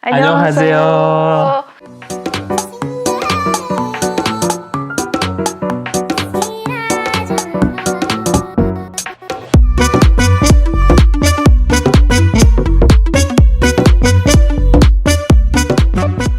안녕하세요.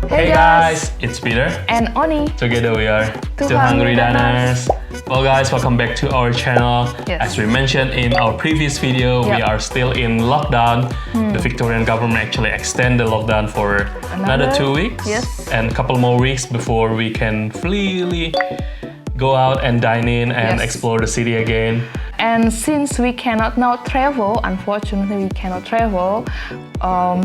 Hey guys, it's Peter and Oni. Together we are Two Hungry Diners. Well guys, welcome back to our channel. Yes. As we mentioned in our previous video, we are still in lockdown. The Victorian government actually extended the lockdown for another 2 weeks. Yes. And a couple more weeks before we can freely go out and dine in and explore the city again. And since we cannot now travel, unfortunately we cannot travel,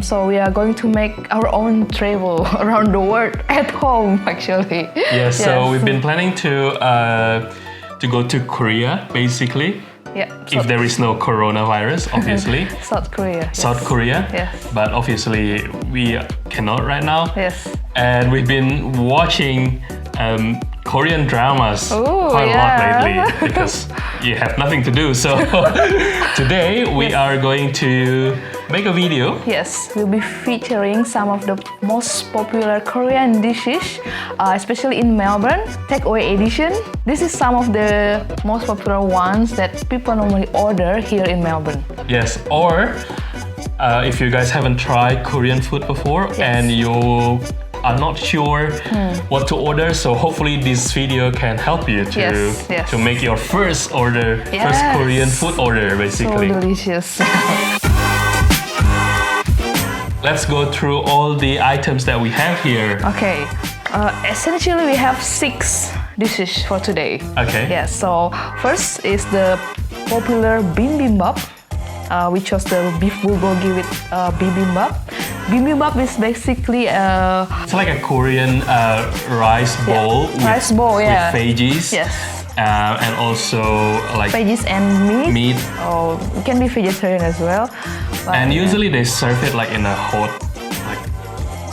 so we are going to make our own travel around the world at home actually. Yes, so we've been planning to go to Korea basically. Yeah. If there is no coronavirus, obviously. South Korea. South Korea. Yes. But obviously we cannot right now. Yes. And we've been watching Korean dramas quite a lot lately because you have nothing to do. So today we are going to make a video. Yes, we'll be featuring some of the most popular Korean dishes, especially in Melbourne, takeaway edition. This is some of the most popular ones that people normally order here in Melbourne. Yes, or if you guys haven't tried Korean food before and you are not sure what to order, so hopefully this video can help you to make your first order, first Korean food order basically. So delicious. Let's go through all the items that we have here. Okay, essentially we have 6 dishes for today. Okay. Yeah, so first is the popular Bibimbap. We chose the beef bulgogi with Bibimbap. Bibimbap is basically it's like a Korean rice bowl with veggies. Yes. And also like veggies and meat. Oh, it can be vegetarian as well. And usually they serve it like in a hot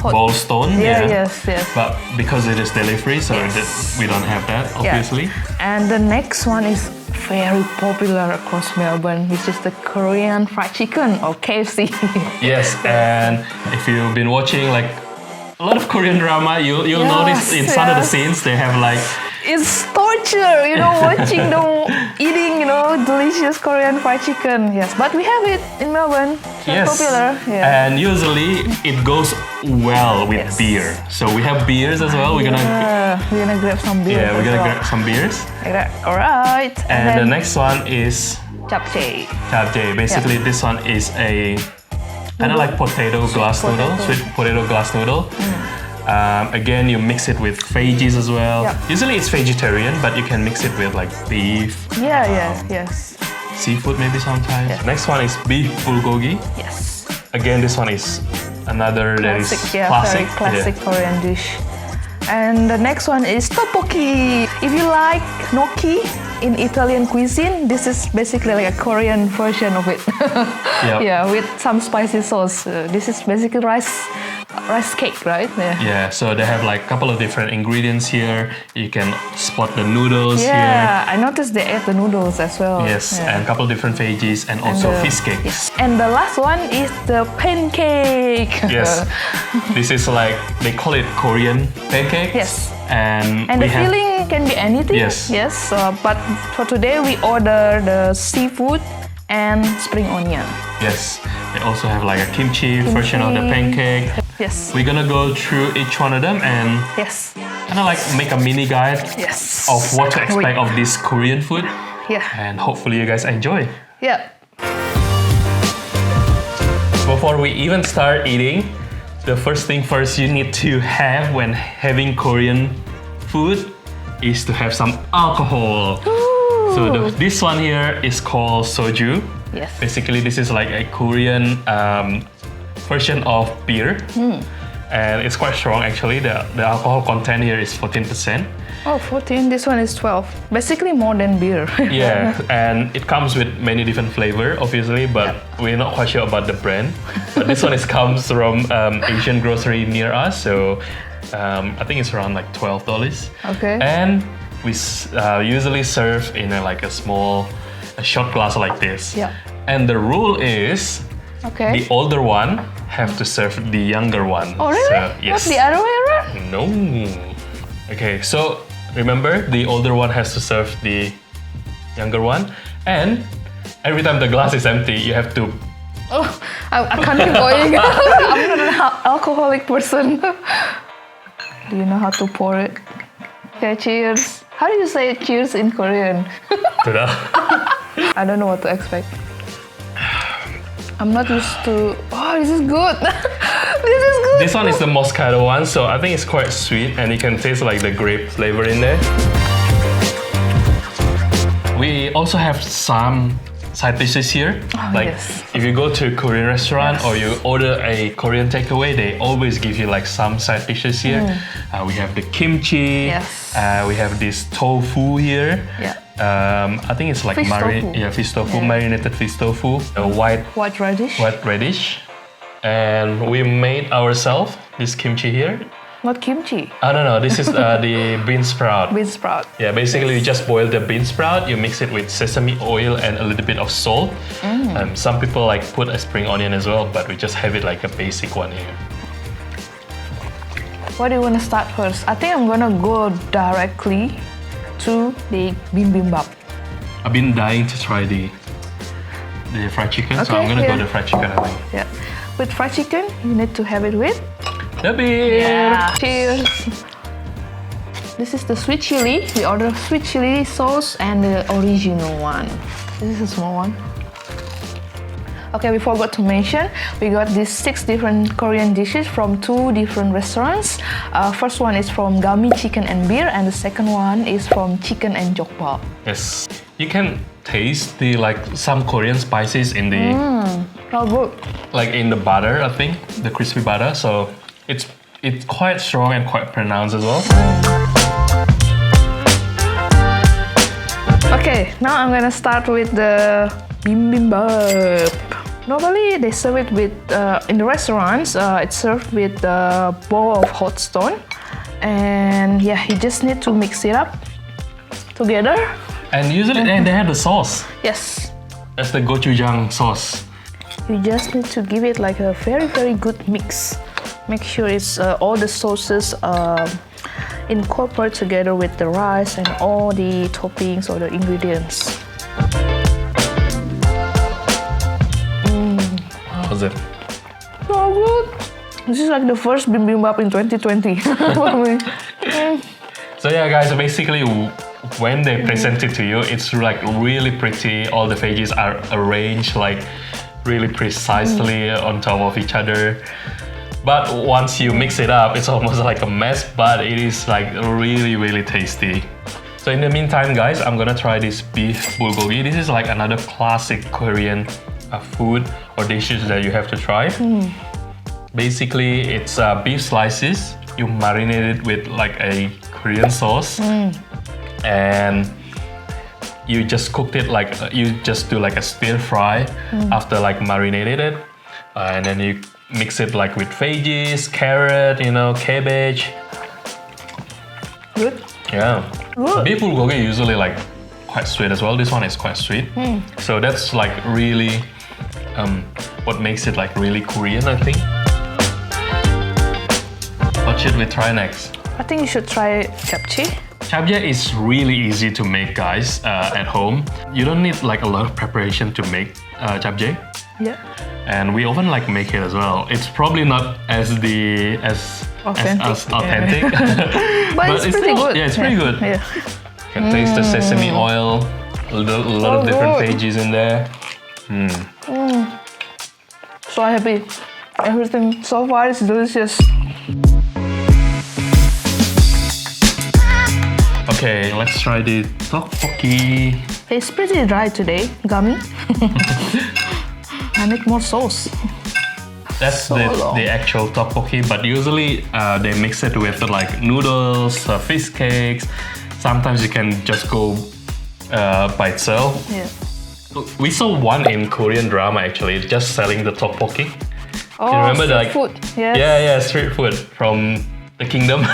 bowl stone. Yes. But because it is delivery, so we don't have that, obviously. And the next one is very popular across Melbourne, which is the Korean fried chicken or KFC. Yes, and if you've been watching like a lot of Korean drama, you'll notice in some of the scenes they have like it's torture, watching them eating, delicious Korean fried chicken. Yes, but we have it in Melbourne. So popular. Yeah. And usually it goes well with beer. So we have beers as well. We're gonna grab some beers. Yeah, we're gonna grab some beers. All right. And the next one is Japchae. Japchae. Basically, this one is a kind of like potato glass noodle, sweet potato glass noodle. Again, you mix it with veggies as well. Usually it's vegetarian, but you can mix it with like beef. Yes. Seafood maybe sometimes. Next one is beef bulgogi. Yes. Again, this one is another classic, very classic Korean dish. And the next one is tteokbokki. If you like gnocchi in Italian cuisine, this is basically like a Korean version of it. Yeah, with some spicy sauce. This is basically rice cake, right? Yeah, so they have like a couple of different ingredients here. You can spot the noodles here. Yeah, I noticed they add the noodles as well. Yes, and a couple of different veggies and also fish cakes. Yes. And the last one is the pancake. Yes, this is like, they call it Korean pancake. Yes. And the filling can be anything. Yes. But for today we order the seafood and spring onion. Yes. They also have like a kimchi version of the pancake. Yes. We're gonna go through each one of them and kind of like make a mini guide of what to expect of this Korean food. Yeah. And hopefully you guys enjoy. Yeah. Before we even start eating, the first thing first you need to have when having Korean food is to have some alcohol. Ooh. So this one here is called Soju. Yes. Basically, this is like a Korean version of beer. And it's quite strong actually. The alcohol content here is 14%. Oh, 14. This one is 12. Basically more than beer. Yeah, and it comes with many different flavor, obviously, but we're not quite sure about the brand. But this one comes from Asian grocery near us, so I think it's around like $12. Okay. And we usually serve in a small shot glass like this. Yeah. And the rule is, the older one have to serve the younger one. Oh really? So, yes. Not the other way around? No. Okay, so remember the older one has to serve the younger one, and every time the glass is empty, you have to. Oh, I can't keep going. I'm not an alcoholic person. Do you know how to pour it? Okay, cheers. How do you say cheers in Korean? I don't know what to expect. I'm not used to. Oh, this is good. This is good. This one is the Moscato one, so I think it's quite sweet, and you can taste like the grape flavor in there. We also have some side dishes here. Oh, like yes. if you go to a Korean restaurant or you order a Korean takeaway, they always give you like some side dishes here. We have the kimchi. Yes. We have this tofu here. Yeah. I think it's like Fish tofu. Yeah, fish tofu, marinated fish tofu. A white radish. White radish. And we made ourselves this kimchi here. Not kimchi. No, this is the bean sprout. Bean sprout. Yeah, basically you just boil the bean sprout, you mix it with sesame oil and a little bit of salt. Some people like put a spring onion as well, but we just have it like a basic one here. What do you want to start first? I think I'm gonna go directly to the bibimbap. I've been dying to try the fried chicken, so I'm gonna go to fried chicken, I think. Yeah. With fried chicken, you need to have it with the beer. Yeah. Cheers. This is the sweet chili. We ordered sweet chili sauce and the original one. This is a small one. Okay, we forgot to mention, we got these 6 different Korean dishes from 2 different restaurants. First one is from Gami Chicken and Beer, and the second one is from Chicken and Jokbal. Yes, you can taste the some Korean spices in the Oh, good. like in the butter, I think, the crispy butter. So it's quite strong and quite pronounced as well. Okay, now I'm gonna start with the bibimbap. Normally they serve it with in the restaurants. It's served with a bowl of hot stone, and yeah, you just need to mix it up together. And usually they have the sauce. Yes. That's the gochujang sauce. You just need to give it like a very good mix. Make sure it's all the sauces incorporate together with the rice and all the toppings or the ingredients. How's it? So good. This is like the first bibimbap in 2020 for me. So yeah, guys, basically when they present it to you, it's like really pretty. All the veggies are arranged like really precisely on top of each other. But once you mix it up, it's almost like a mess, but it is like really tasty. So in the meantime, guys, I'm gonna try this beef bulgogi. This is like another classic Korean food or dishes that you have to try. Basically, it's beef slices. You marinate it with like a Korean sauce, and you just cooked it like you just do like a stir fry after like marinated it, and then you mix it like with veggies, carrot, cabbage. Good. Yeah. Good. Beef bulgogi usually like quite sweet as well. This one is quite sweet. So that's like really what makes it like really Korean, I think. What should we try next? I think you should try japchae. Japchae is really easy to make, guys, at home. You don't need like a lot of preparation to make japchae. Yeah. And we often like make it as well. It's probably not as authentic. But it's pretty still good. Yeah, it's pretty good. Yeah. You can taste the sesame oil, a lot of different veggies in there. So happy. Everything so far is delicious. Okay, let's try the tteokbokki. It's pretty dry today, Gami. I need more sauce. That's the actual tteokbokki, but usually they mix it with like noodles, fish cakes. Sometimes you can just go by itself. Yeah. We saw one in Korean drama actually, just selling the tteokbokki. Oh, you remember street like food. Yes. Yeah, street food from the kingdom.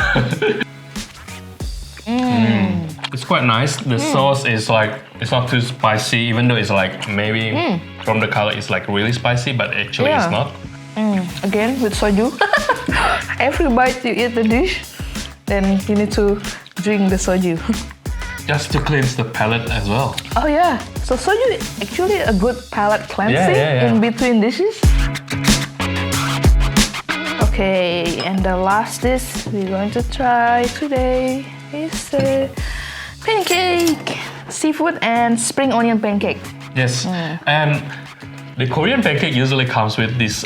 It's quite nice. The sauce is like, it's not too spicy, even though it's like maybe from the color it's like really spicy, but actually it's not. Again with soju. Every bite you eat the dish, then you need to drink the soju. Just to cleanse the palate as well. Oh yeah, so soju is actually a good palate cleansing in between dishes. Okay, and the last dish we're going to try today is pancake, seafood and spring onion pancake. Yes, and the Korean pancake usually comes with this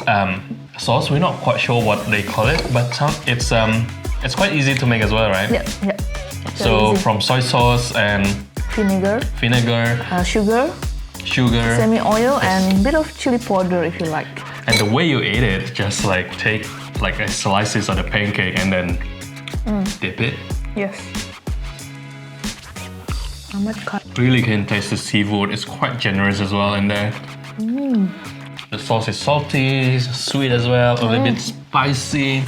sauce. We're not quite sure what they call it, but it's quite easy to make as well, right? Yeah. So from soy sauce and vinegar, sugar, sesame oil, and a bit of chili powder if you like. And the way you eat it, just like take like a slices of the pancake and then dip it. Yes. I might cut. Really can taste the seafood. It's quite generous as well in there. The sauce is salty, sweet as well, a little bit spicy.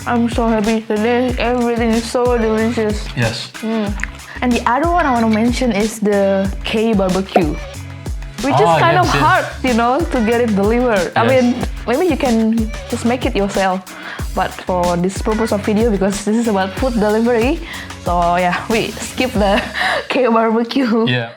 I'm so happy today. Everything is so delicious. Yes. And the other one I want to mention is the K barbecue, which is kind of hard, to get it delivered. I mean, maybe you can just make it yourself. But for this purpose of video, because this is about food delivery, so yeah, we skip the K barbecue. Yeah.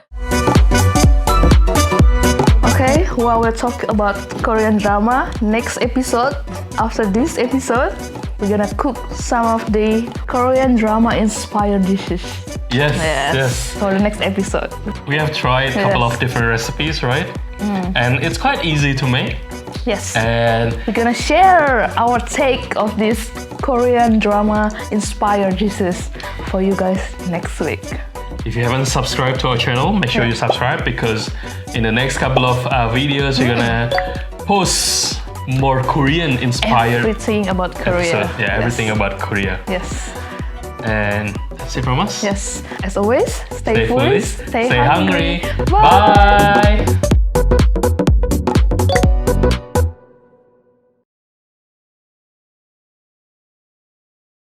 Okay, while we're talking about Korean drama, next episode, after this episode, we're gonna cook some of the Korean drama inspired dishes. Yes. For the next episode. We have tried a couple of different recipes, right? And it's quite easy to make. Yes. And we're gonna share our take of these Korean drama inspired dishes for you guys next week. if you haven't subscribed to our channel, make sure you subscribe, because in the next couple of videos, we're gonna post more Korean inspired everything about Korea. Episode. Yeah, everything about Korea. Yes. And that's it from us. Yes. As always, stay foolish, stay hungry. Bye. Bye.